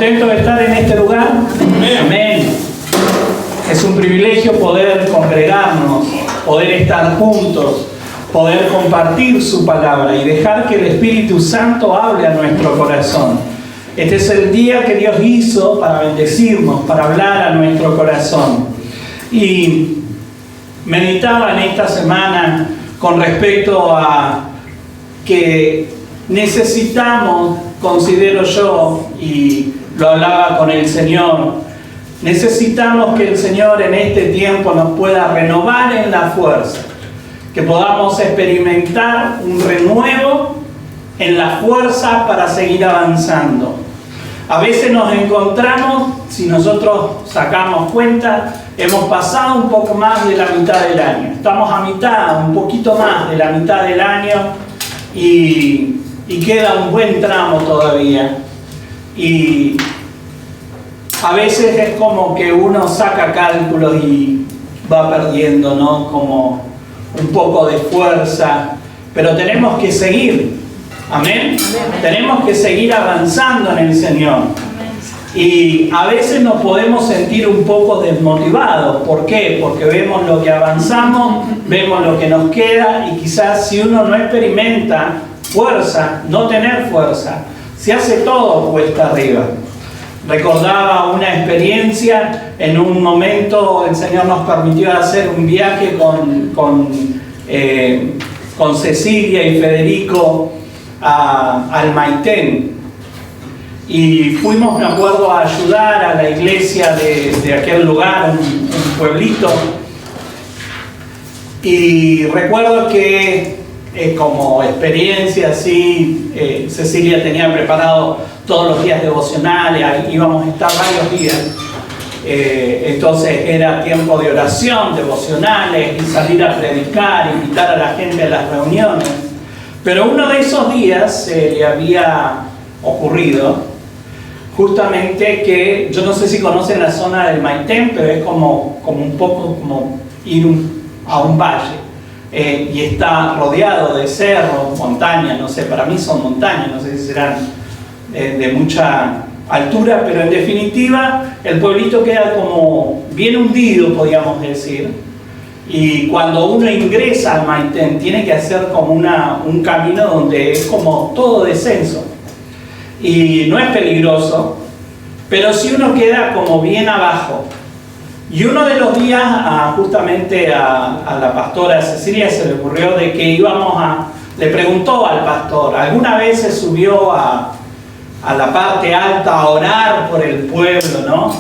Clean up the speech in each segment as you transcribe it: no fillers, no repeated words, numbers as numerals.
¿Contentos de estar en este lugar? Amén. Amén. Es un privilegio poder congregarnos, poder estar juntos, poder compartir su palabra y dejar que el Espíritu Santo hable a nuestro corazón. Este es el día que Dios hizo para bendecirnos, para hablar a nuestro corazón. Y meditaba en esta semana con respecto a que necesitamos, considero yo, y lo hablaba con el Señor, necesitamos que el Señor en este tiempo nos pueda renovar en la fuerza, que podamos experimentar un renuevo en la fuerza para seguir avanzando. A veces nos encontramos, si nosotros sacamos cuenta, hemos pasado un poco más de la mitad del año. Estamos a mitad, un poquito más de la mitad del año y queda un buen tramo todavía. Y a veces es como que uno saca cálculos y va perdiendo, ¿no? Como un poco de fuerza, pero tenemos que seguir. Amén. Tenemos que seguir avanzando en el Señor. Y a veces nos podemos sentir un poco desmotivados. ¿Por qué? Porque vemos lo que avanzamos, vemos lo que nos queda y quizás si uno no experimenta fuerza, no tener fuerza, se hace todo cuesta arriba. Recordaba una experiencia, en un momento el Señor nos permitió hacer un viaje con Cecilia y Federico al Maitén. Y fuimos, me acuerdo, a ayudar a la iglesia de aquel lugar, un pueblito. Y recuerdo que como experiencia así, Cecilia tenía preparado todos los días devocionales, íbamos a estar varios días. Entonces era tiempo de oración, devocionales, y salir a predicar, invitar a la gente a las reuniones. Pero uno de esos días le había ocurrido justamente que, yo no sé si conocen la zona del Maitén, pero es como un poco como ir a un valle. Y está rodeado de cerros, montañas, no sé, para mí son montañas, no sé si serán de mucha altura, pero en definitiva el pueblito queda como bien hundido, podríamos decir. Y cuando uno ingresa al Maitén tiene que hacer como un camino donde es como todo descenso. Y no es peligroso, pero sí uno queda como bien abajo. Y uno de los días, justamente a la pastora Cecilia se le ocurrió de que le preguntó al pastor, ¿alguna vez se subió a la parte alta a orar por el pueblo, no?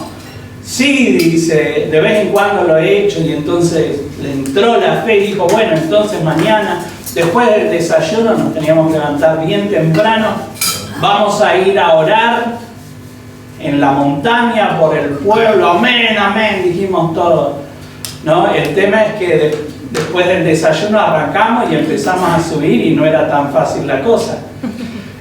Sí, dice, de vez en cuando lo he hecho. Y entonces le entró la fe y dijo, bueno, entonces mañana, después del desayuno, nos teníamos que levantar bien temprano, vamos a ir a orar en la montaña por el pueblo. Amén, amén, dijimos todos, ¿no? El tema es que después del desayuno arrancamos y empezamos a subir y no era tan fácil la cosa.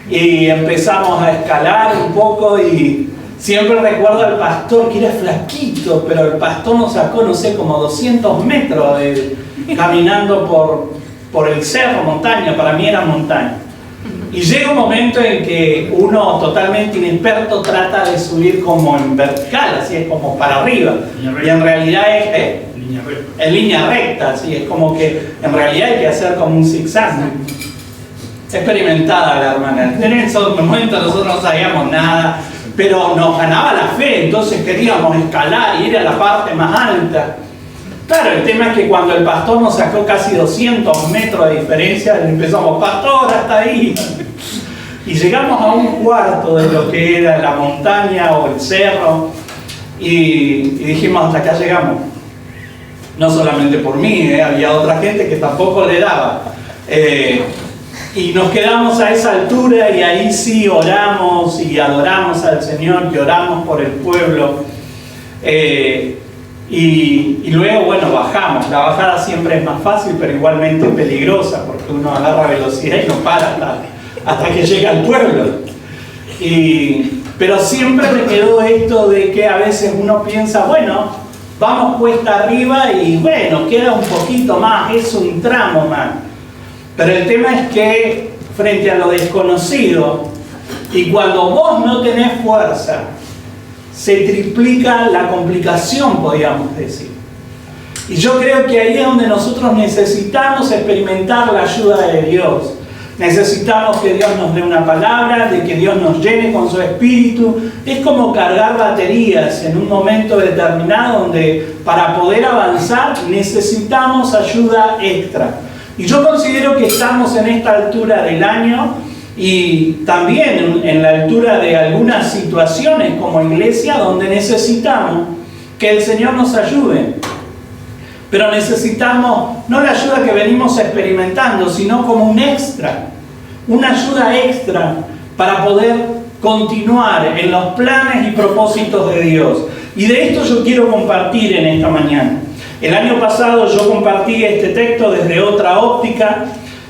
Y empezamos a escalar un poco y siempre recuerdo al pastor que era flaquito, pero el pastor nos sacó, no sé, como 200 metros caminando por el cerro, montaña, para mí era montaña. Y llega un momento en que uno totalmente inexperto trata de subir como en vertical, así es como para arriba. Y en realidad es en línea recta, así es como que en realidad hay que hacer como un zigzag. Experimentada la hermana. En esos momentos nosotros no sabíamos nada, pero nos ganaba la fe, entonces queríamos escalar y ir a la parte más alta. Claro, el tema es que cuando el pastor nos sacó casi 200 metros de diferencia, empezamos, pastor, hasta ahí. Y llegamos a un cuarto de lo que era la montaña o el cerro y dijimos, hasta acá llegamos. No solamente por mí, había otra gente que tampoco le daba. Y nos quedamos a esa altura y ahí sí oramos y adoramos al Señor y oramos por el pueblo. Y luego, bueno, bajamos. La bajada siempre es más fácil, pero igualmente peligrosa, porque uno agarra velocidad y no para hasta que llega al pueblo. Pero siempre me quedó esto de que a veces uno piensa, bueno, vamos cuesta arriba y bueno, queda un poquito más, es un tramo más. Pero el tema es que frente a lo desconocido, y cuando vos no tenés fuerza, se triplica la complicación, podríamos decir. Y yo creo que ahí es donde nosotros necesitamos experimentar la ayuda de Dios. Necesitamos que Dios nos dé una palabra, de que Dios nos llene con su espíritu. Es como cargar baterías en un momento determinado donde para poder avanzar necesitamos ayuda extra. Y yo considero que estamos en esta altura del año y también en la altura de algunas situaciones como iglesia donde necesitamos que el Señor nos ayude. Pero necesitamos no la ayuda que venimos experimentando, sino como un extra, una ayuda extra para poder continuar en los planes y propósitos de Dios. Y de esto yo quiero compartir en esta mañana. El año pasado yo compartí este texto desde otra óptica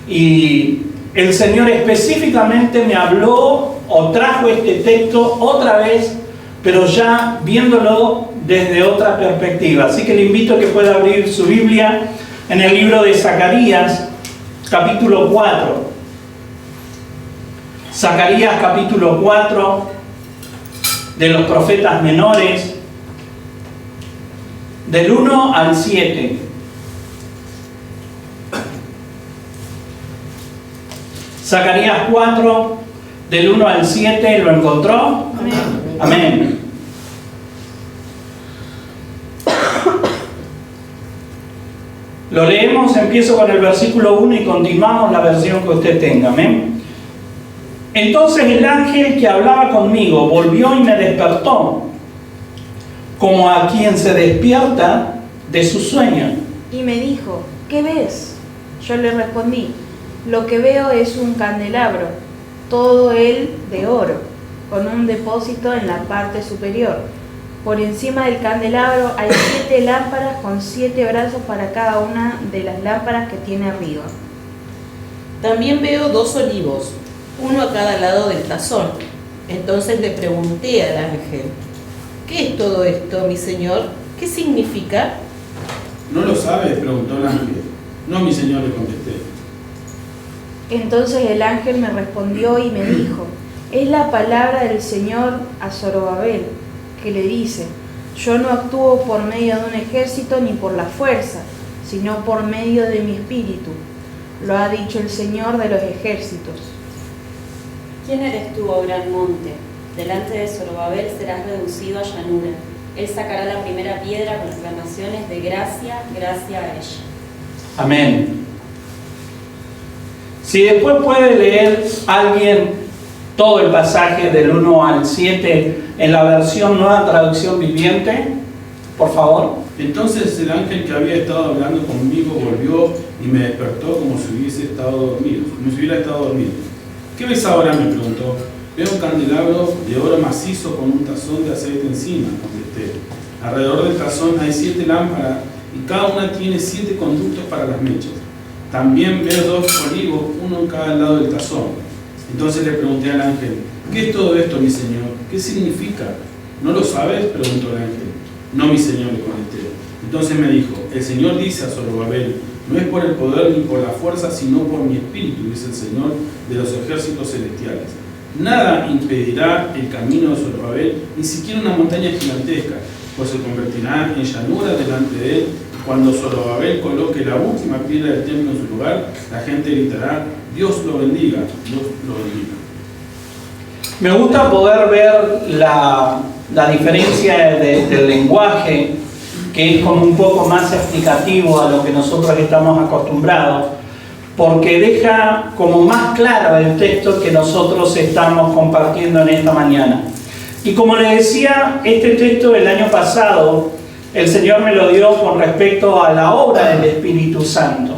y el Señor específicamente me habló o trajo este texto otra vez, pero ya viéndolo desde otra perspectiva. Así que le invito a que pueda abrir su Biblia en el libro de Zacarías, capítulo 4. Zacarías, capítulo 4, de los profetas menores, del 1 al 7. Zacarías 4, del 1 al 7, ¿lo encontró? Amén. Amén. Lo leemos, empiezo con el versículo 1 y continuamos la versión que usted tenga. Amén. Entonces el ángel que hablaba conmigo volvió y me despertó, como a quien se despierta de su sueño. Y me dijo, ¿qué ves? Yo le respondí, lo que veo es un candelabro, todo él de oro, con un depósito en la parte superior. Por encima del candelabro hay 7 lámparas con 7 brazos para cada una de las lámparas que tiene arriba. También veo 2 olivos, uno a cada lado del tazón. Entonces le pregunté al ángel, ¿qué es todo esto, mi señor? ¿Qué significa? ¿No lo sabes?, preguntó el ángel. No, mi señor, le contesté. Entonces el ángel me respondió y me dijo, es la palabra del Señor a Zorobabel, que le dice, yo no actúo por medio de un ejército ni por la fuerza, sino por medio de mi espíritu. Lo ha dicho el Señor de los ejércitos. ¿Quién eres tú, oh gran monte? Delante de Zorobabel serás reducido a llanura. Él sacará la primera piedra con exclamaciones de gracia, gracia a ella. Amén. Si después puede leer alguien todo el pasaje del 1 al 7 en la versión Nueva Traducción Viviente, por favor. Entonces el ángel que había estado hablando conmigo volvió y me despertó como si hubiera estado dormido. ¿Qué ves ahora?, me preguntó. Veo un candelabro de oro macizo con un tazón de aceite encima, contesté. Alrededor del tazón hay 7 lámparas y cada una tiene 7 conductos para las mechas. También veo 2 olivos, uno en cada lado del tazón. Entonces le pregunté al ángel, ¿qué es todo esto, mi señor? ¿Qué significa? ¿No lo sabes?, preguntó el ángel. No, mi señor, le contesté. Entonces me dijo, el Señor dice a Zorobabel, no es por el poder ni por la fuerza, sino por mi espíritu, dice el Señor de los ejércitos celestiales. Nada impedirá el camino de Zorobabel, ni siquiera una montaña gigantesca, pues se convertirá en llanura delante de él. Cuando Zorobabel coloque la última piedra del templo en su lugar, la gente gritará, Dios lo bendiga, Dios lo bendiga. Me gusta poder ver la diferencia del lenguaje, que es como un poco más explicativo a lo que nosotros estamos acostumbrados, porque deja como más claro el texto que nosotros estamos compartiendo en esta mañana. Y como les decía, este texto del año pasado, el Señor me lo dio con respecto a la obra del Espíritu Santo.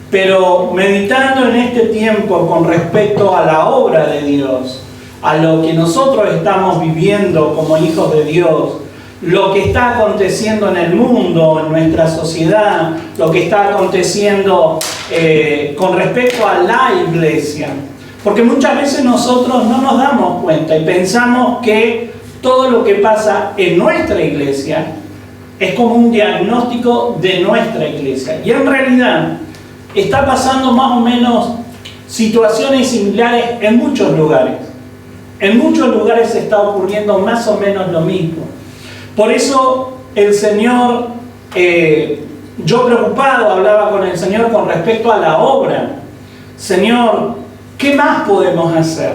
Pero meditando en este tiempo con respecto a la obra de Dios, a lo que nosotros estamos viviendo como hijos de Dios, lo que está aconteciendo en el mundo, en nuestra sociedad, lo que está aconteciendo con respecto a la iglesia. Porque muchas veces nosotros no nos damos cuenta y pensamos que todo lo que pasa en nuestra iglesia es como un diagnóstico de nuestra iglesia. Y en realidad está pasando más o menos situaciones similares en muchos lugares. En muchos lugares está ocurriendo más o menos lo mismo. Por eso el Señor, yo preocupado hablaba con el Señor con respecto a la obra. Señor, ¿qué más podemos hacer?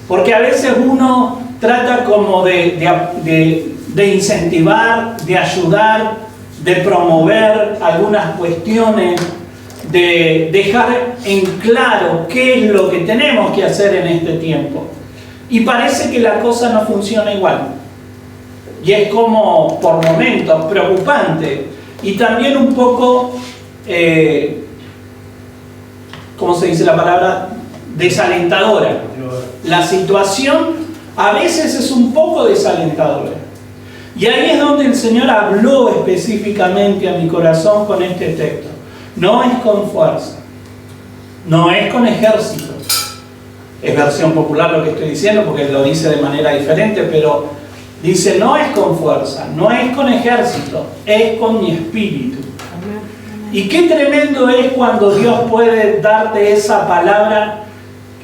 Porque a veces uno trata como de incentivar, de ayudar, de promover algunas cuestiones, de dejar en claro qué es lo que tenemos que hacer en este tiempo. Y parece que la cosa no funciona igual. Y es como, por momentos, preocupante. Y también un poco, ¿cómo se dice la palabra? Desalentadora. La situación a veces es un poco desalentadora. Y ahí es donde el Señor habló específicamente a mi corazón con este texto. No es con fuerza, no es con ejército. Es versión popular lo que estoy diciendo porque lo dice de manera diferente, pero dice no es con fuerza, no es con ejército, es con mi espíritu. Y qué tremendo es cuando Dios puede darte esa palabra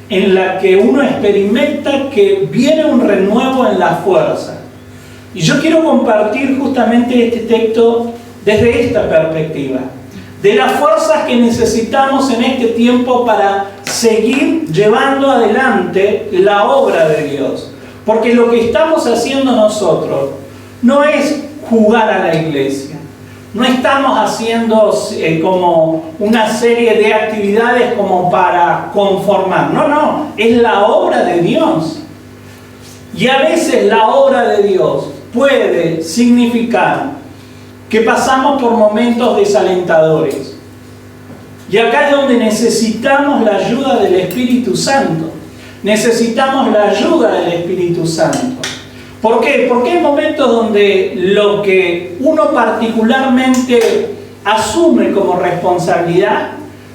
en la que uno experimenta que viene un renuevo en la fuerza. Y yo quiero compartir justamente este texto desde esta perspectiva, de las fuerzas que necesitamos en este tiempo para seguir llevando adelante la obra de Dios. Porque lo que estamos haciendo nosotros no es jugar a la iglesia, no estamos haciendo como una serie de actividades como para conformar, no, es la obra de Dios. Y a veces la obra de Dios puede significar que pasamos por momentos desalentadores. Y acá es donde necesitamos la ayuda del Espíritu Santo. Necesitamos la ayuda del Espíritu Santo. ¿Por qué? Porque hay momentos donde lo que uno particularmente asume como responsabilidad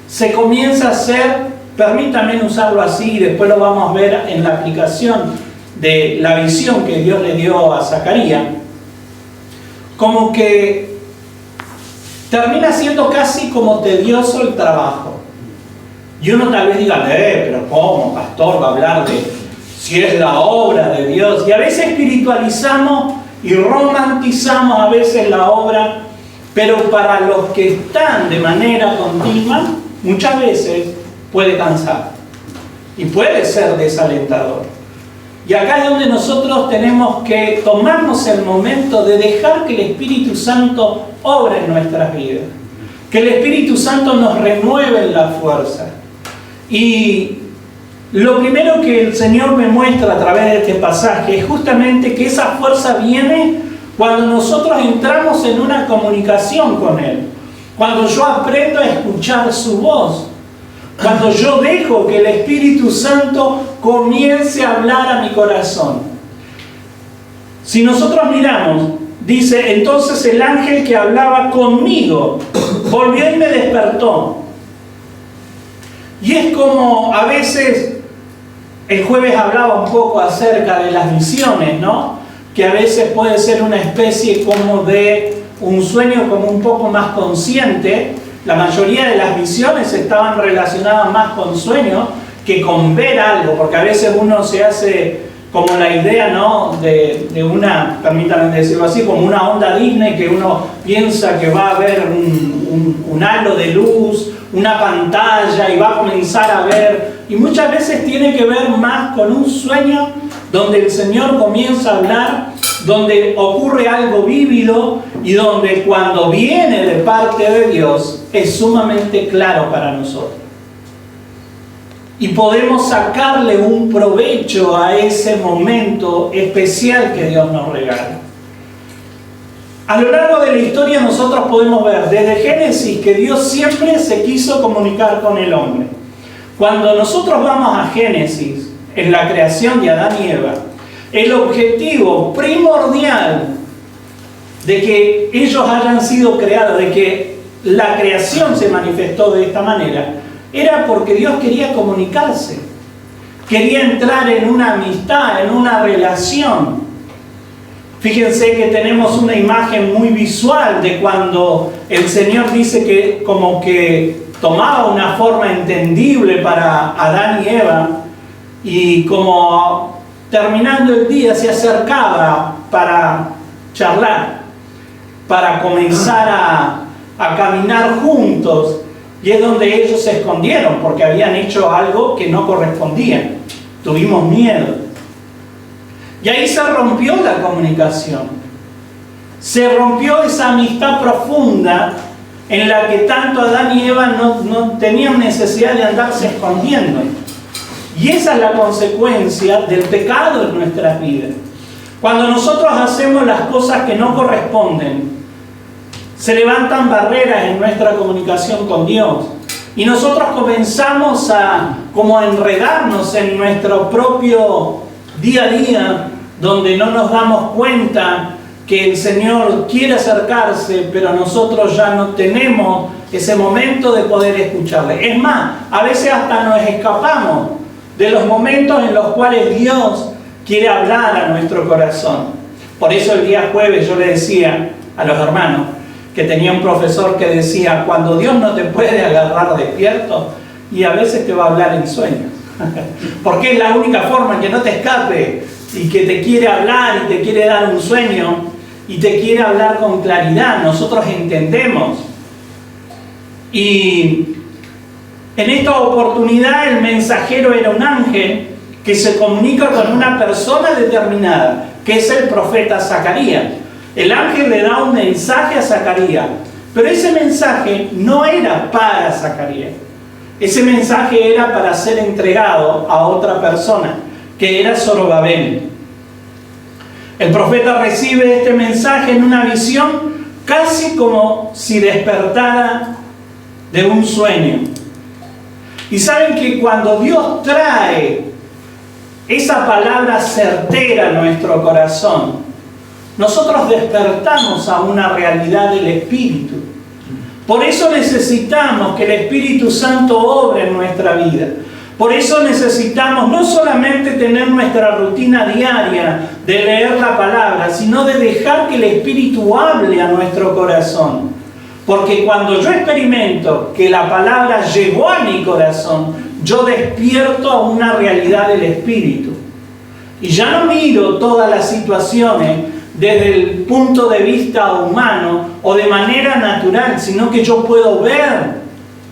se comienza a hacer, permítanme usarlo así y después lo vamos a ver en la aplicación de la visión que Dios le dio a Zacarías, como que termina siendo casi como tedioso el trabajo. Y uno tal vez diga, pero ¿cómo, pastor, va a hablar de si es la obra de Dios? Y a veces espiritualizamos y romantizamos a veces la obra, pero para los que están de manera continua, muchas veces puede cansar y puede ser desalentador. Y acá es donde nosotros tenemos que tomarnos el momento de dejar que el Espíritu Santo obre en nuestras vidas. Que el Espíritu Santo nos renueve en la fuerza. Y lo primero que el Señor me muestra a través de este pasaje es justamente que esa fuerza viene cuando nosotros entramos en una comunicación con Él. Cuando yo aprendo a escuchar su voz. Cuando yo dejo que el Espíritu Santo comience a hablar a mi corazón. Si nosotros miramos, dice, entonces el ángel que hablaba conmigo volvió y me despertó. Y es como a veces, el jueves hablaba un poco acerca de las visiones, ¿no? Que a veces puede ser una especie como de un sueño como un poco más consciente. La mayoría de las visiones estaban relacionadas más con sueños que con ver algo, porque a veces uno se hace como la idea, ¿no? de una, permítanme decirlo así, como una onda Disney, que uno piensa que va a haber un halo de luz, una pantalla y va a comenzar a ver, y muchas veces tiene que ver más con un sueño donde el Señor comienza a hablar, donde ocurre algo vívido y donde cuando viene de parte de Dios es sumamente claro para nosotros. Y podemos sacarle un provecho a ese momento especial que Dios nos regala. A lo largo de la historia nosotros podemos ver desde Génesis que Dios siempre se quiso comunicar con el hombre. Cuando nosotros vamos a Génesis, en la creación de Adán y Eva, el objetivo primordial de que ellos hayan sido creados, de que la creación se manifestó de esta manera, era porque Dios quería comunicarse, quería entrar en una amistad, en una relación. Fíjense que tenemos una imagen muy visual de cuando el Señor dice que como que tomaba una forma entendible para Adán y Eva, y como terminando el día, se acercaba para charlar, para comenzar a caminar juntos, y es donde ellos se escondieron, porque habían hecho algo que no correspondía. Tuvimos miedo. Y ahí se rompió la comunicación. Se rompió esa amistad profunda en la que tanto Adán y Eva no tenían necesidad de andarse escondiendo. Y esa es la consecuencia del pecado en nuestras vidas. Cuando nosotros hacemos las cosas que no corresponden, se levantan barreras en nuestra comunicación con Dios. Y nosotros comenzamos a enredarnos en nuestro propio día a día, donde no nos damos cuenta que el Señor quiere acercarse, pero nosotros ya no tenemos ese momento de poder escucharle. Es más, a veces hasta nos escapamos de los momentos en los cuales Dios quiere hablar a nuestro corazón. Por eso el día jueves yo le decía a los hermanos que tenía un profesor que decía, cuando Dios no te puede agarrar despierto, y a veces te va a hablar en sueños. Porque es la única forma en que no te escape, y que te quiere hablar y te quiere dar un sueño, y te quiere hablar con claridad. Nosotros entendemos. Y en esta oportunidad el mensajero era un ángel que se comunica con una persona determinada, que es el profeta Zacarías. El ángel le da un mensaje a Zacarías, pero ese mensaje no era para Zacarías. Ese mensaje era para ser entregado a otra persona, que era Zorobabel. El profeta recibe este mensaje en una visión casi como si despertara de un sueño. Y saben que cuando Dios trae esa palabra certera a nuestro corazón, nosotros despertamos a una realidad del Espíritu. Por eso necesitamos que el Espíritu Santo obre en nuestra vida. Por eso necesitamos no solamente tener nuestra rutina diaria de leer la palabra, sino de dejar que el Espíritu hable a nuestro corazón. Porque cuando yo experimento que la palabra llegó a mi corazón, yo despierto a una realidad del Espíritu. Y ya no miro todas las situaciones desde el punto de vista humano o de manera natural, sino que yo puedo ver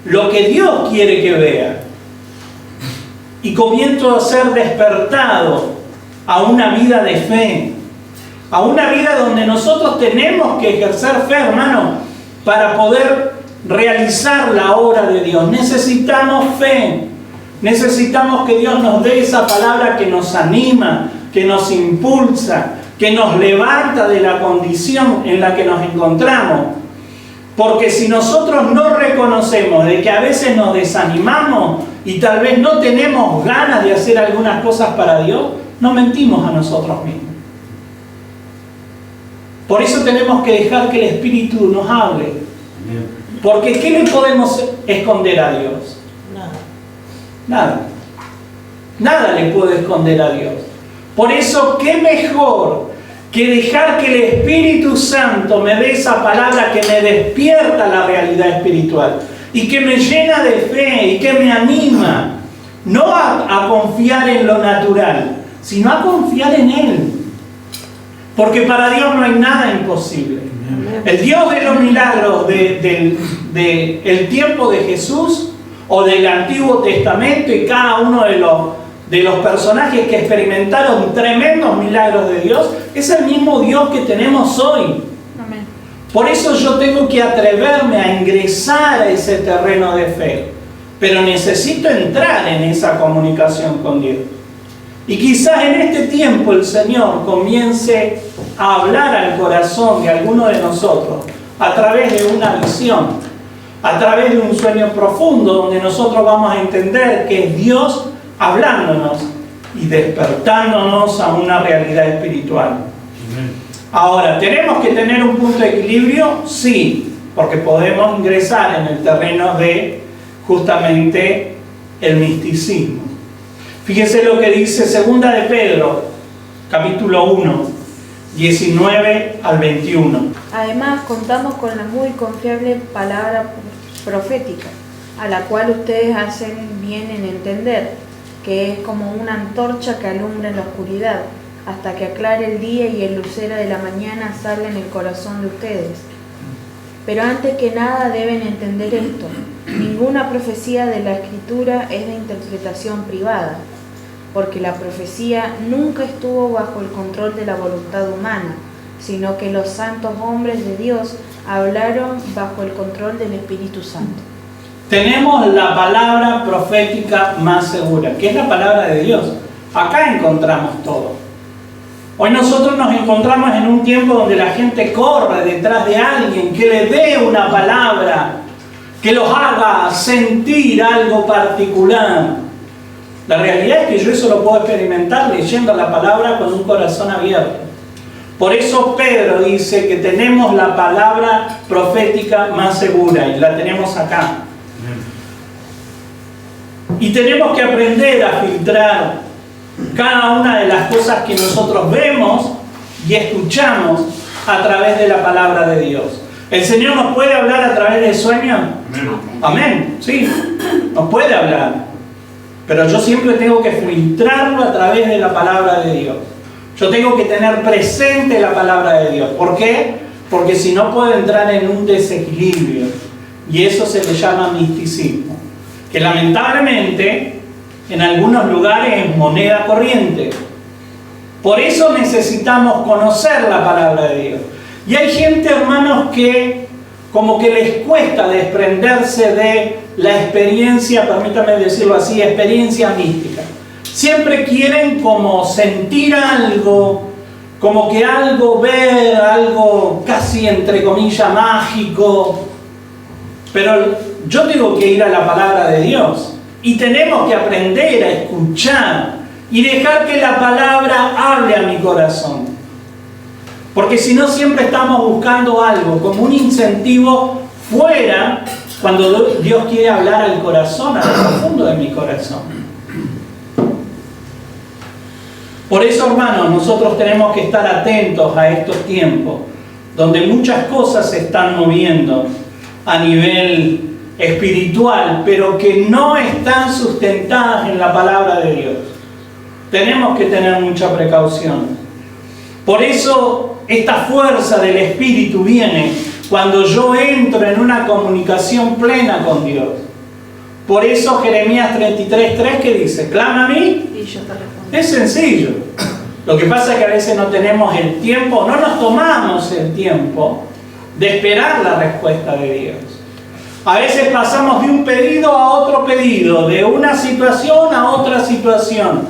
lo que Dios quiere que vea. Y comienzo a ser despertado a una vida de fe, a una vida donde nosotros tenemos que ejercer fe, hermano, para poder realizar la obra de Dios. Necesitamos fe, necesitamos que Dios nos dé esa palabra que nos anima, que nos impulsa, que nos levanta de la condición en la que nos encontramos. Porque si nosotros no reconocemos de que a veces nos desanimamos y tal vez no tenemos ganas de hacer algunas cosas para Dios, no mentimos a nosotros mismos. Por eso tenemos que dejar que el Espíritu nos hable. Porque ¿qué le podemos esconder a Dios? Nada. Nada le puede esconder a Dios. Por eso, ¿qué mejor que dejar que el Espíritu Santo me dé esa palabra que me despierta la realidad espiritual y que me llena de fe y que me anima, no a confiar en lo natural, sino a confiar en Él? Porque para Dios no hay nada imposible. El Dios de los milagros del tiempo de Jesús o del Antiguo Testamento y cada uno de los personajes que experimentaron tremendos milagros de Dios, es el mismo Dios que tenemos hoy. Amén. Por eso yo tengo que atreverme a ingresar a ese terreno de fe, pero necesito entrar en esa comunicación con Dios. Y quizás en este tiempo el Señor comience a hablar al corazón de alguno de nosotros a través de una visión, a través de un sueño profundo, donde nosotros vamos a entender que es Dios hablándonos y despertándonos a una realidad espiritual. Ahora, ¿tenemos que tener un punto de equilibrio? Sí, porque podemos ingresar en el terreno de justamente el misticismo. Fíjese lo que dice 2 de Pedro, capítulo 1, 19 al 21. Además, contamos con la muy confiable palabra profética, a la cual ustedes hacen bien en entender que es como una antorcha que alumbra en la oscuridad, hasta que aclare el día y el lucero de la mañana salga en el corazón de ustedes. Pero antes que nada deben entender esto: ninguna profecía de la Escritura es de interpretación privada, porque la profecía nunca estuvo bajo el control de la voluntad humana, sino que los santos hombres de Dios hablaron bajo el control del Espíritu Santo. Tenemos la palabra profética más segura, que es la palabra de Dios. Acá encontramos todo. Hoy nosotros nos encontramos en un tiempo donde la gente corre detrás de alguien que le dé una palabra, que los haga sentir algo particular. La realidad es que yo eso lo puedo experimentar leyendo la palabra con un corazón abierto. Por eso Pedro dice que tenemos la palabra profética más segura, y la tenemos acá. Y tenemos que aprender a filtrar cada una de las cosas que nosotros vemos y escuchamos a través de la palabra de Dios. ¿El Señor nos puede hablar a través del sueño? Amén. Sí, nos puede hablar. Pero yo siempre tengo que filtrarlo a través de la palabra de Dios. Yo tengo que tener presente la palabra de Dios. ¿Por qué? Porque si no puedo entrar en un desequilibrio. Y eso se le llama misticismo, que lamentablemente en algunos lugares es moneda corriente. Por eso necesitamos conocer la palabra de Dios. Y hay gente, hermanos, que como que les cuesta desprenderse de la experiencia, permítame decirlo así, experiencia mística. Siempre quieren como sentir algo, como que algo ver, algo casi entre comillas mágico. Pero yo tengo que ir a la palabra de Dios. Y tenemos que aprender a escuchar y dejar que la palabra hable a mi corazón. Porque si no, siempre estamos buscando algo como un incentivo fuera, cuando Dios quiere hablar al corazón, a lo profundo de mi corazón. Por eso, hermanos, nosotros tenemos que estar atentos a estos tiempos, donde muchas cosas se están moviendo a nivel espiritual, pero que no están sustentadas en la palabra de Dios. Tenemos que tener mucha precaución. Por eso esta fuerza del Espíritu viene cuando yo entro en una comunicación plena con Dios. Por eso Jeremías 33:3 que dice: clama a mí Y yo te respondo. Es sencillo. Lo que pasa es que a veces no tenemos el tiempo, no nos tomamos el tiempo de esperar la respuesta de Dios. A veces pasamos de un pedido a otro pedido, de una situación a otra situación,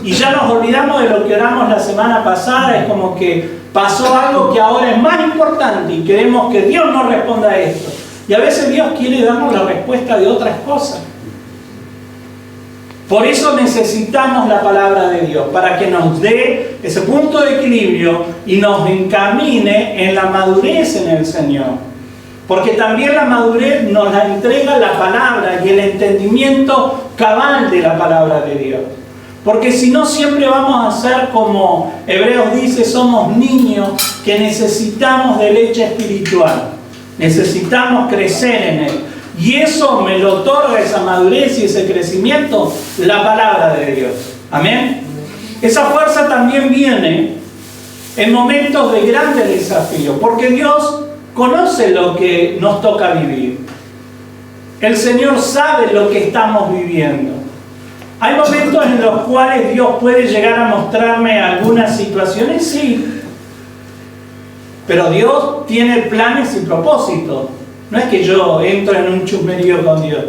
y ya nos olvidamos de lo que oramos la semana pasada. Es como que pasó algo que ahora es más importante y queremos que Dios nos responda a esto. Y a veces Dios quiere darnos la respuesta de otras cosas. Por eso necesitamos la palabra de Dios, para que nos dé ese punto de equilibrio y nos encamine en la madurez en el Señor. Porque también la madurez nos la entrega la palabra y el entendimiento cabal de la palabra de Dios. Porque si no, siempre vamos a ser como Hebreos dice, somos niños que necesitamos de leche espiritual. Necesitamos crecer en él. Y eso me lo otorga, esa madurez y ese crecimiento, la palabra de Dios. Amén. Esa fuerza también viene en momentos de grandes desafíos, porque Dios conoce lo que nos toca vivir. El Señor sabe lo que estamos viviendo. Hay momentos en los cuales Dios puede llegar a mostrarme algunas situaciones, sí. Pero Dios tiene planes y propósitos. No es que yo entro en un chusmerío con Dios.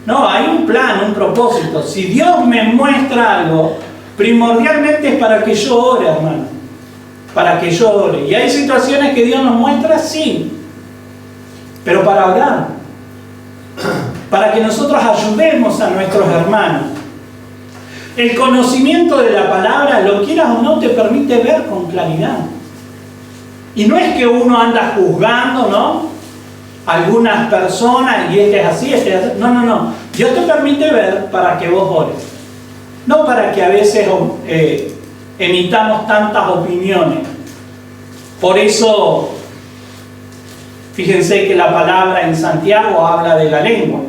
No, hay un plan, un propósito. Si Dios me muestra algo, primordialmente es para que yo ore, hermano. Para que yo ore. Y hay situaciones que Dios nos muestra, sí. Pero para orar. Para que nosotros ayudemos a nuestros hermanos. El conocimiento de la palabra, lo quieras o no, te permite ver con claridad. Y no es que uno anda juzgando, ¿no? Algunas personas, y este es así, este es así. No, no, no. Dios te permite ver para que vos ores. No para que a veces emitamos tantas opiniones. Por eso, fíjense que la palabra en Santiago habla de la lengua.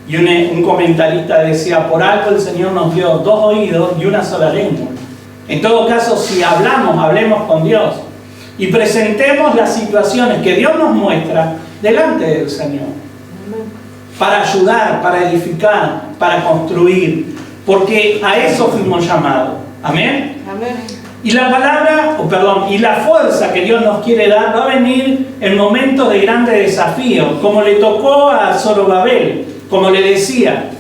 Y un comentarista decía, por algo el Señor nos dio 2 oídos y una sola lengua. En todo caso, si hablamos, hablemos con Dios. Y presentemos las situaciones que Dios nos muestra delante del Señor. Para ayudar, para edificar, para construir. Porque a eso fuimos llamados. Amén. Amén. Y la palabra, y la fuerza que Dios nos quiere dar va a venir en momentos de grandes desafíos, como le tocó a Zorobabel, como le decía.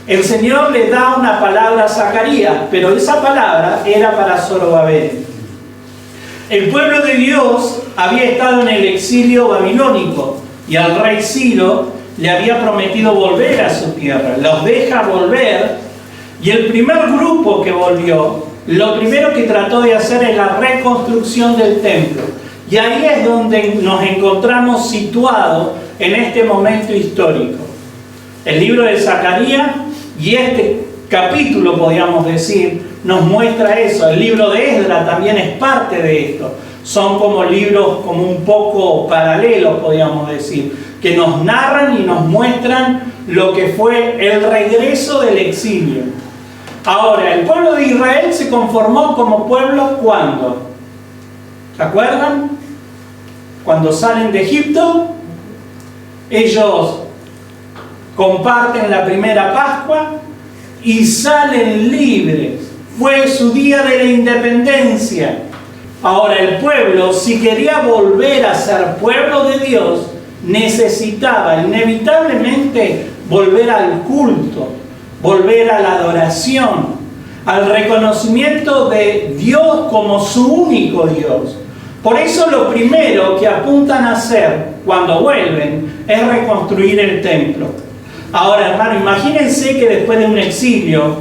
El Señor le da una palabra a Zacarías, pero esa palabra era para Zorobabel. El pueblo de Dios había estado en el exilio babilónico y al rey Ciro le había prometido volver a su tierra. Los deja volver y el primer grupo que volvió, lo primero que trató de hacer es la reconstrucción del templo. Y ahí es donde nos encontramos situados en este momento histórico. El libro de Zacarías y este capítulo, podríamos decir, nos muestra eso. El libro de Esdras también es parte de esto. Son como libros como un poco paralelos, podríamos decir, que nos narran y nos muestran lo que fue el regreso del exilio. Ahora, el pueblo de Israel se conformó como pueblo ¿cuándo? ¿Se acuerdan? Cuando salen de Egipto, ellos comparten la primera Pascua y salen libres. Fue su día de la independencia. Ahora el pueblo, si quería volver a ser pueblo de Dios, necesitaba inevitablemente volver al culto, volver a la adoración, al reconocimiento de Dios como su único Dios. Por eso lo primero que apuntan a hacer cuando vuelven es reconstruir el templo. Ahora, hermano, imagínense que después de un exilio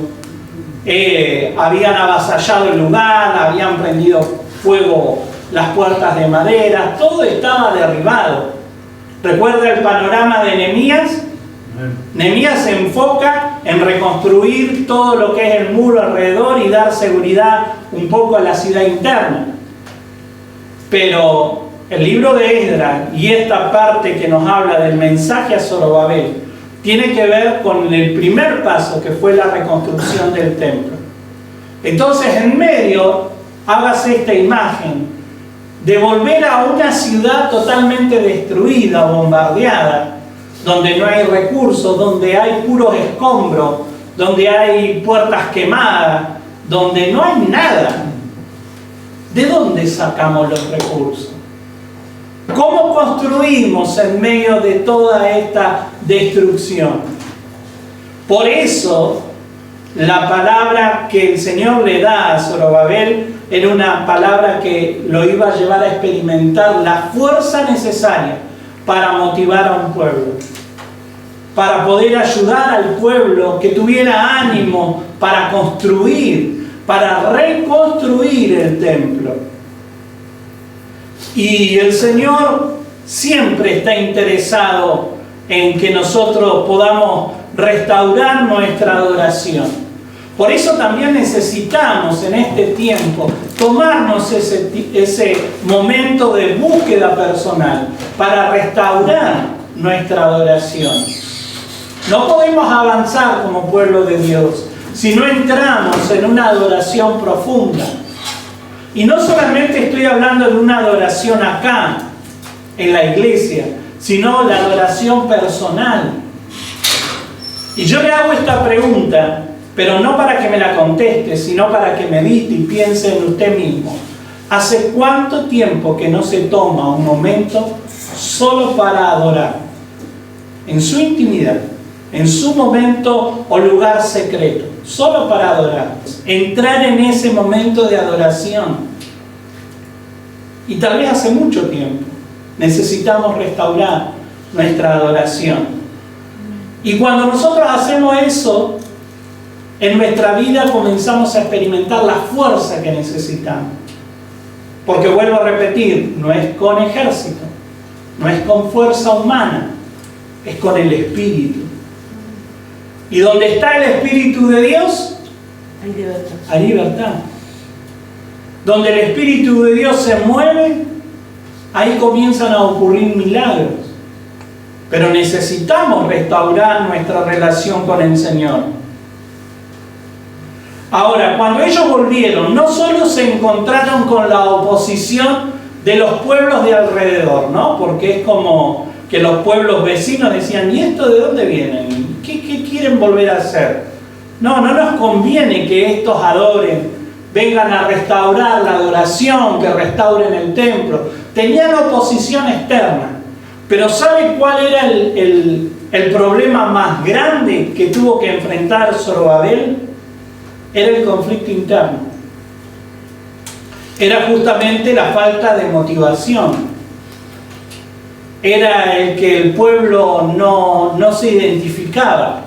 habían avasallado el lugar, habían prendido fuego las puertas de madera, todo estaba derribado. ¿Recuerda el panorama de Nehemías? Nehemías se enfoca en reconstruir todo lo que es el muro alrededor y dar seguridad un poco a la ciudad interna. Pero el libro de Esdras y esta parte que nos habla del mensaje a Zorobabel tiene que ver con el primer paso, que fue la reconstrucción del templo. Entonces, en medio, hágase esta imagen de volver a una ciudad totalmente destruida, bombardeada, donde no hay recursos, donde hay puros escombros, donde hay puertas quemadas, donde no hay nada. ¿De dónde sacamos los recursos? ¿Cómo construimos en medio de toda esta destrucción? Por eso, la palabra que el Señor le da a Zorobabel era una palabra que lo iba a llevar a experimentar la fuerza necesaria para motivar a un pueblo, para poder ayudar al pueblo que tuviera ánimo para construir, para reconstruir el templo. Y el Señor siempre está interesado en que nosotros podamos restaurar nuestra adoración. Por eso también necesitamos en este tiempo tomarnos ese momento de búsqueda personal para restaurar nuestra adoración. No podemos avanzar como pueblo de Dios si no entramos en una adoración profunda. Y no solamente estoy hablando de una adoración acá, en la iglesia, sino la adoración personal. Y yo le hago esta pregunta, pero no para que me la conteste, sino para que medite y piense en usted mismo. ¿Hace cuánto tiempo que no se toma un momento solo para adorar? En su intimidad, en su momento o lugar secreto, solo para adorar. Entrar en ese momento de adoración. Y tal vez hace mucho tiempo necesitamos restaurar nuestra adoración. Y cuando nosotros hacemos eso, en nuestra vida comenzamos a experimentar la fuerza que necesitamos. Porque vuelvo a repetir, no es con ejército, no es con fuerza humana, es con el Espíritu. Y donde está el Espíritu de Dios, Hay libertad. hay libertad. Donde el Espíritu de Dios se mueve, ahí comienzan a ocurrir milagros. pero necesitamos restaurar nuestra relación con el Señor. Ahora, cuando ellos volvieron, no solo se encontraron con la oposición de los pueblos de alrededor, ¿no? Porque es como que los pueblos vecinos decían, ¿y esto de dónde vienen? ¿Qué quieren volver a hacer? No nos conviene que estos adoren, vengan a restaurar la adoración, que restauren el templo. Tenían oposición externa, pero ¿sabe cuál era el problema más grande que tuvo que enfrentar Zorobabel? Era el conflicto interno. Era justamente la falta de motivación. Era el que el pueblo no se identificaba.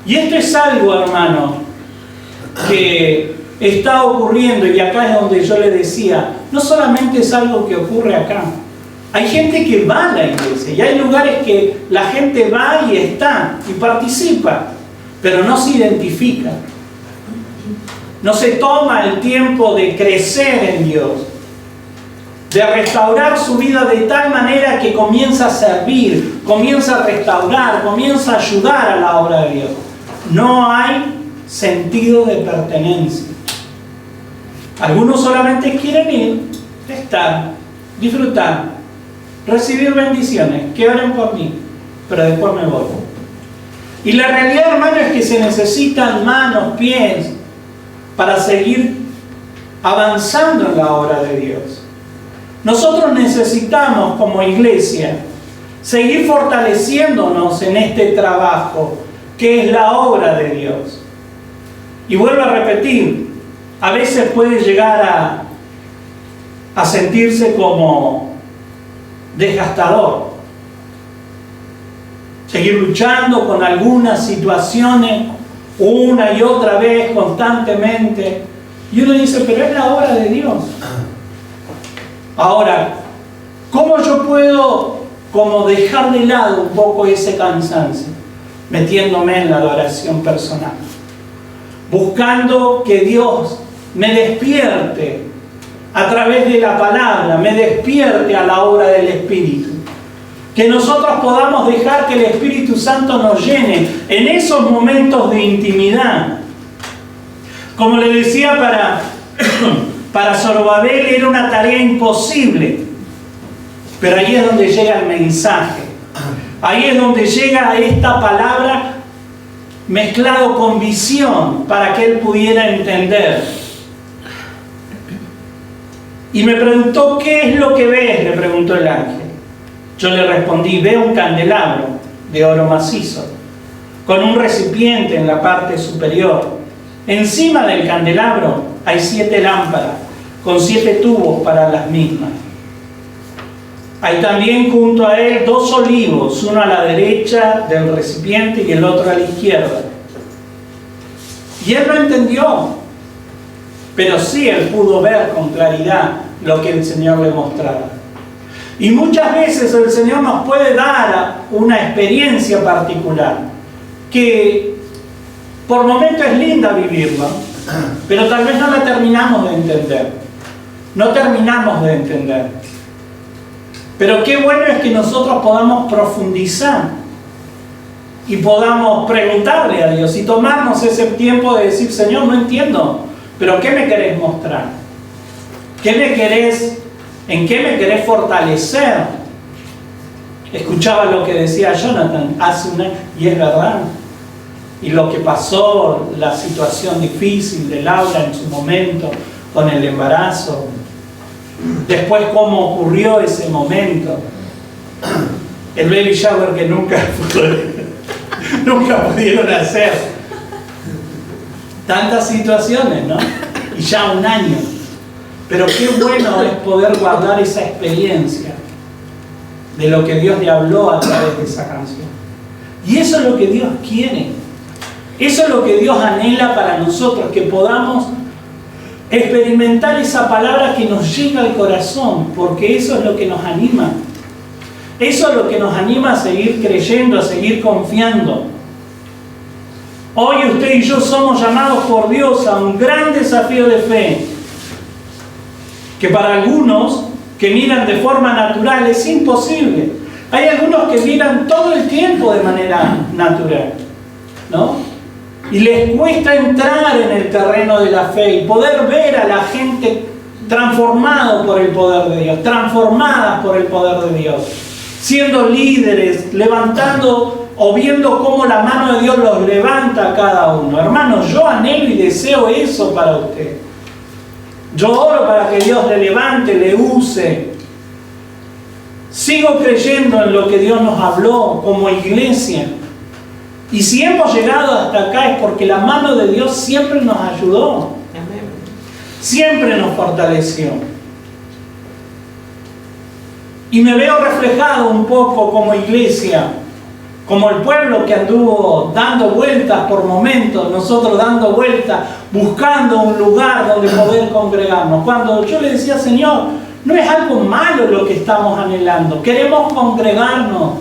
Y esto es algo, hermano, que está ocurriendo, y acá es donde yo le decía, no solamente es algo que ocurre acá. Hay gente que va a la iglesia, y hay lugares que la gente va y está, y participa, pero no se identifica. No se toma el tiempo de crecer en Dios, de restaurar su vida de tal manera que comienza a servir, comienza a restaurar, comienza a ayudar a la obra de Dios. No hay sentido de pertenencia. Algunos solamente quieren ir, estar, disfrutar, recibir bendiciones, que oren por mí, pero después me voy. Y la realidad, hermano, es que se necesitan manos, pies, para seguir avanzando en la obra de Dios. Nosotros necesitamos, como iglesia, seguir fortaleciéndonos en este trabajo, que es la obra de Dios. Y vuelvo a repetir, a veces puede llegar a sentirse como desgastador. Seguir luchando con algunas situaciones una y otra vez, constantemente. Y uno dice, pero es la obra de Dios. Ahora, ¿cómo yo puedo dejar de lado un poco ese cansancio? Metiéndome en la adoración personal. Buscando que Dios me despierte a través de la palabra, me despierte a la obra del Espíritu. Que nosotros podamos dejar que el Espíritu Santo nos llene en esos momentos de intimidad. Como le decía, para Zorobabel era una tarea imposible. Pero ahí es donde llega el mensaje. Ahí es donde llega esta palabra mezclado con visión para que él pudiera entender. Y me preguntó, ¿qué es lo que ves?, le preguntó el ángel. Yo le respondí, veo un candelabro de oro macizo, con un recipiente en la parte superior. Encima del candelabro hay 7 lámparas, con 7 tubos para las mismas. Hay también junto a él 2 olivos, uno a la derecha del recipiente y el otro a la izquierda. Y él no entendió, pero sí él pudo ver con claridad lo que el Señor le mostraba. Y muchas veces el Señor nos puede dar una experiencia particular, que por momentos es linda vivirla, pero tal vez no la terminamos de entender. No terminamos de entender. Pero qué bueno es que nosotros podamos profundizar y podamos preguntarle a Dios y tomarnos ese tiempo de decir, Señor, no entiendo, pero ¿qué me querés mostrar? ¿En qué me querés fortalecer? Escuchaba lo que decía Jonathan hace un año, y es verdad. Y lo que pasó, la situación difícil de Laura en su momento con el embarazo. Después cómo ocurrió ese momento. El baby shower que nunca pudieron hacer. Tantas situaciones, ¿no? Y ya un año. Pero qué bueno es poder guardar esa experiencia de lo que Dios le habló a través de esa canción. Y eso es lo que Dios quiere. Eso es lo que Dios anhela para nosotros, que podamos experimentar esa palabra que nos llega al corazón, porque eso es lo que nos anima. Eso es lo que nos anima a seguir creyendo, a seguir confiando. Hoy usted y yo somos llamados por Dios a un gran desafío de fe, que para algunos que miran de forma natural es imposible. Hay algunos que miran todo el tiempo de manera natural, ¿no? Y les cuesta entrar en el terreno de la fe y poder ver a la gente transformada por el poder de Dios, transformadas por el poder de Dios, siendo líderes, levantando o viendo cómo la mano de Dios los levanta a cada uno. Hermanos, yo anhelo y deseo eso para usted. Yo oro para que Dios le levante, le use. Sigo creyendo en lo que Dios nos habló como iglesia. Y si hemos llegado hasta acá es porque la mano de Dios siempre nos ayudó. Siempre nos fortaleció. Y me veo reflejado un poco como iglesia, como el pueblo que anduvo dando vueltas por momentos, nosotros dando vueltas, buscando un lugar donde poder congregarnos. Cuando yo le decía, Señor, no es algo malo lo que estamos anhelando, queremos congregarnos,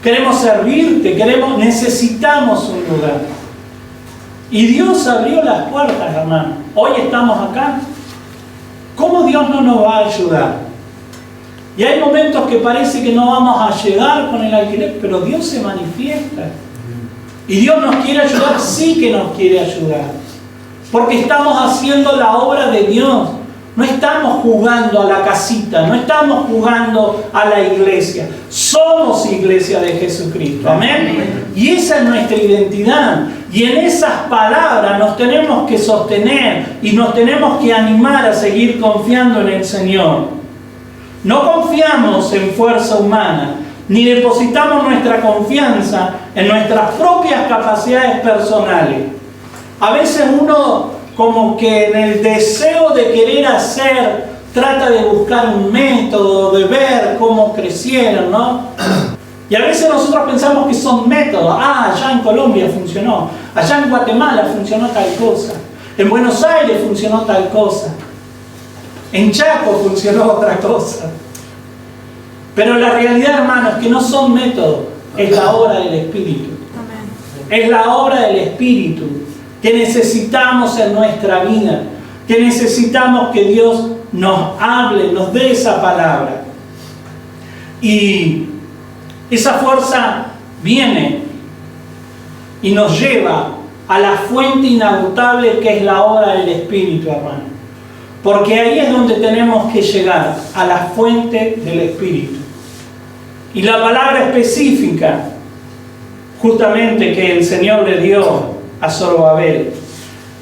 queremos servirte, necesitamos un lugar. Y Dios abrió las puertas, hermano. Hoy estamos acá. ¿Cómo Dios no nos va a ayudar? Y hay momentos que parece que no vamos a llegar con el alquiler, pero Dios se manifiesta. Y Dios nos quiere ayudar, sí que nos quiere ayudar. Porque estamos haciendo la obra de Dios. No estamos jugando a la casita, no estamos jugando a la iglesia. Somos iglesia de Jesucristo. Amén. Y esa es nuestra identidad. Y en esas palabras nos tenemos que sostener y nos tenemos que animar a seguir confiando en el Señor. No confiamos en fuerza humana, ni depositamos nuestra confianza en nuestras propias capacidades personales. A veces uno, como que en el deseo de querer hacer, trata de buscar un método, de ver cómo crecieron, ¿no? Y a veces nosotros pensamos que son métodos. Allá en Colombia funcionó, allá en Guatemala funcionó tal cosa, en Buenos Aires funcionó tal cosa, en Chaco funcionó otra cosa. Pero la realidad, hermanos, es que no son métodos, es la obra del Espíritu. Es la obra del Espíritu que necesitamos en nuestra vida, que necesitamos que Dios nos hable, nos dé esa palabra. Y esa fuerza viene y nos lleva a la fuente inagotable que es la obra del Espíritu, hermano. Porque ahí es donde tenemos que llegar, a la fuente del Espíritu. Y la palabra específica, justamente que el Señor le dio a Zorobabel,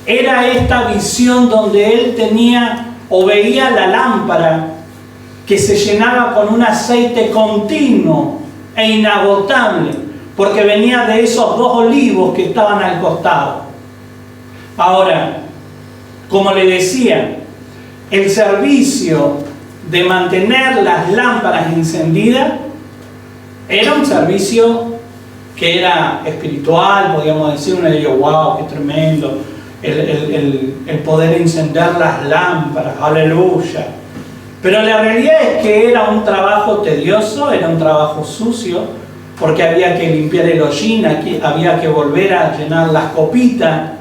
era esta visión donde él tenía o veía la lámpara que se llenaba con un aceite continuo e inagotable, porque venía de esos dos olivos que estaban al costado. Ahora, como le decía, el servicio de mantener las lámparas encendidas era un servicio que era espiritual, podríamos decir. Uno diría, wow, qué tremendo, el poder encender las lámparas, aleluya. Pero la realidad es que era un trabajo tedioso, era un trabajo sucio, porque había que limpiar el hollín, había que volver a llenar las copitas,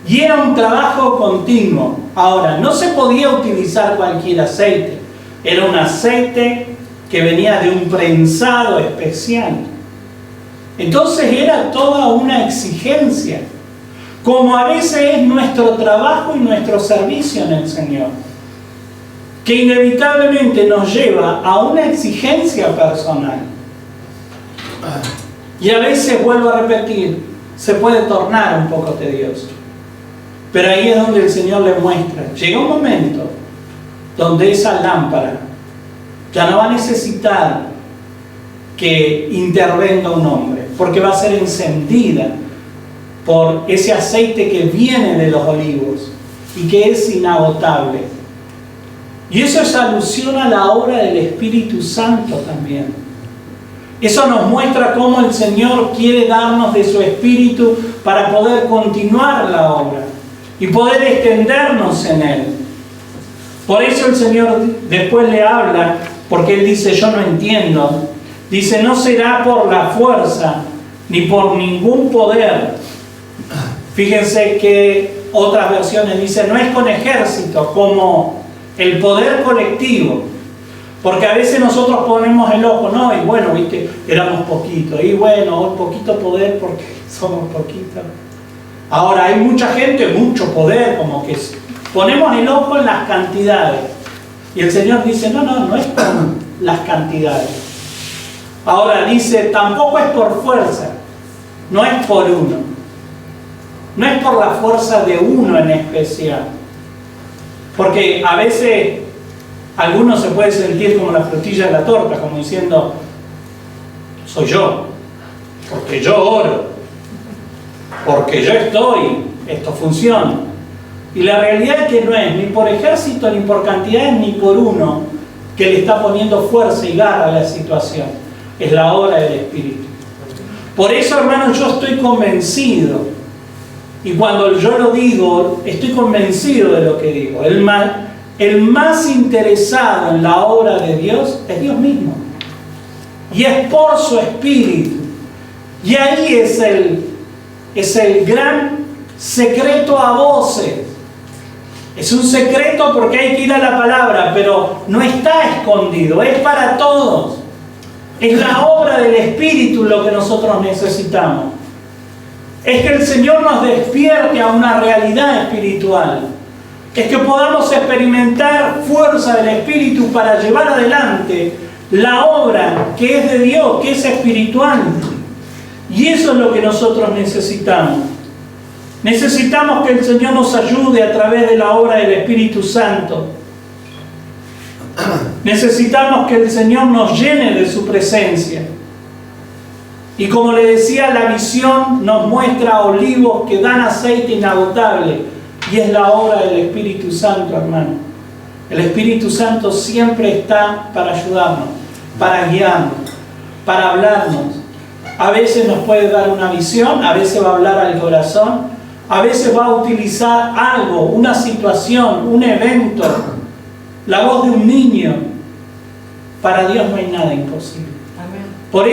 y era un trabajo continuo. Ahora, no se podía utilizar cualquier aceite, era un aceite que venía de un prensado especial. Entonces era toda una exigencia, como a veces es nuestro trabajo y nuestro servicio en el Señor, que inevitablemente nos lleva a una exigencia personal. Y a veces, vuelvo a repetir, se puede tornar un poco tedioso. Pero ahí es donde el Señor le muestra. Llega un momento donde esa lámpara ya no va a necesitar que intervenga un hombre, porque va a ser encendida por ese aceite que viene de los olivos y que es inagotable. Y eso es alusión a la obra del Espíritu Santo también. Eso nos muestra cómo el Señor quiere darnos de su Espíritu para poder continuar la obra y poder extendernos en Él. Por eso el Señor después le habla, porque Él dice, yo no entiendo. Dice, no será por la fuerza ni por ningún poder. Fíjense que otras versiones dicen, no es con ejército, como el poder colectivo. Porque a veces nosotros ponemos el ojo, no, y bueno, viste, éramos poquitos, y bueno, hoy poquito poder porque somos poquitos. Ahora hay mucha gente, mucho poder, como que ponemos el ojo en las cantidades. Y el Señor dice, no es por las cantidades. Ahora dice, tampoco es por fuerza, no es por uno. No es por la fuerza de uno en especial. Porque a veces algunos se puede sentir como la frutilla de la torta, como diciendo, soy yo, porque yo oro, porque yo estoy, esto funciona. Y la realidad es que no es ni por ejército, ni por cantidades, ni por uno que le está poniendo fuerza y garra a la situación. Es la obra del Espíritu. Por eso, hermanos, yo estoy convencido, y cuando yo lo digo, estoy convencido de lo que digo. El más interesado en la obra de Dios es Dios mismo. Y es por su Espíritu. Y ahí es el gran secreto a voces. Es un secreto porque hay que ir a la palabra, pero no está escondido, es para todos. Es la obra del Espíritu lo que nosotros necesitamos. Es que el Señor nos despierte a una realidad espiritual. Es que podamos experimentar fuerza del Espíritu para llevar adelante la obra que es de Dios, que es espiritual. Y eso es lo que nosotros necesitamos. Necesitamos que el Señor nos ayude a través de la obra del Espíritu Santo. Necesitamos que el Señor nos llene de su presencia. Y como le decía, la visión nos muestra olivos que dan aceite inagotable. Y es la obra del Espíritu Santo, hermano. El Espíritu Santo siempre está para ayudarnos, para guiarnos, para hablarnos. A veces nos puede dar una visión, a veces va a hablar al corazón, a veces va a utilizar algo, una situación, un evento, la voz de un niño. Para Dios no hay nada imposible. Por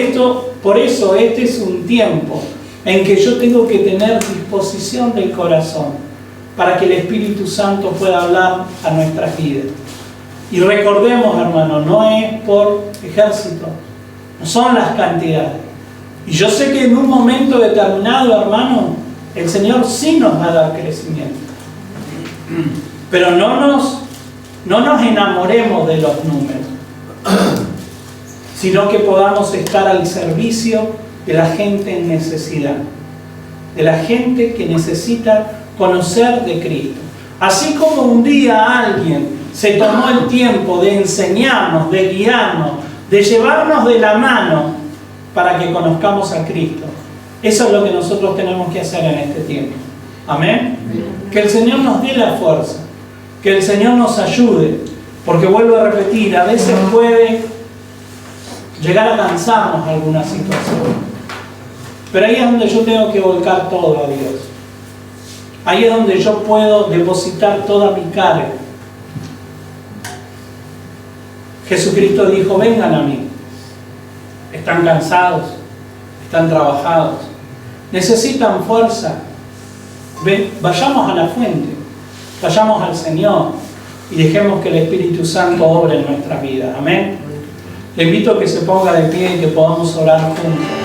eso este es un tiempo en que yo tengo que tener disposición del corazón para que el Espíritu Santo pueda hablar a nuestras vidas. Y recordemos, hermano, no es por ejército, no son las cantidades. Y yo sé que en un momento determinado, hermano, el Señor sí nos va a dar crecimiento. Pero no nos enamoremos de los números, sino que podamos estar al servicio de la gente en necesidad, de la gente que necesita conocer de Cristo. Así como un día alguien se tomó el tiempo de enseñarnos, de guiarnos, de llevarnos de la mano para que conozcamos a Cristo. Eso es lo que nosotros tenemos que hacer en este tiempo. Amén. Que el Señor nos dé la fuerza, que el Señor nos ayude, porque vuelvo a repetir, a veces puede llegar a cansarnos alguna situación. Pero ahí es donde yo tengo que volcar todo a Dios. Ahí es donde yo puedo depositar toda mi carga. Jesucristo dijo, vengan a mí. Están cansados, están trabajados, necesitan fuerza. Vayamos a la fuente, vayamos al Señor y dejemos que el Espíritu Santo obre en nuestra vida. Amén. Le invito a que se ponga de pie y que podamos orar juntos.